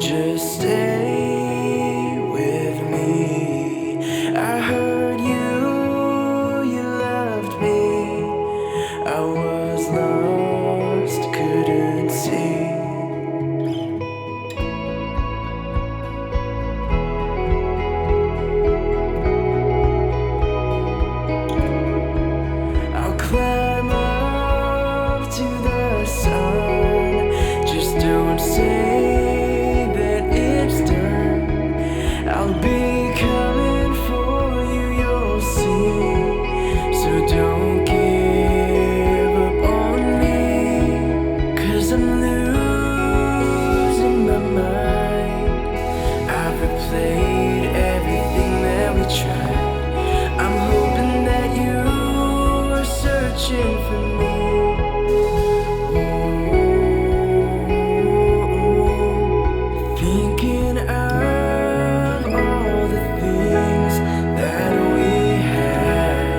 just stay with me. I heard you loved me. I was lost, couldn't see. I'll climb up to the sun. Just don't say that it's done. I'll be coming for you, you'll see. So don't give up on me, 'cause I'm losing my mind. I've replayed everything that we tried. I'm hoping that you are searching for me. Thinking of all the things that we had.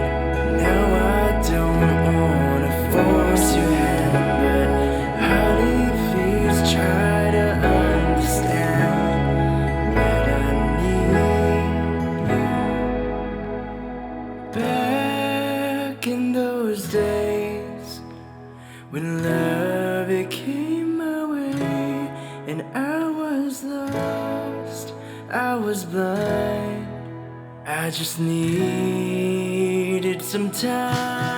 Now I don't wanna force your hand, but honey, please try to understand that I need you. Back in those days when love it came my way, and I was lost, I was blind. I just needed some time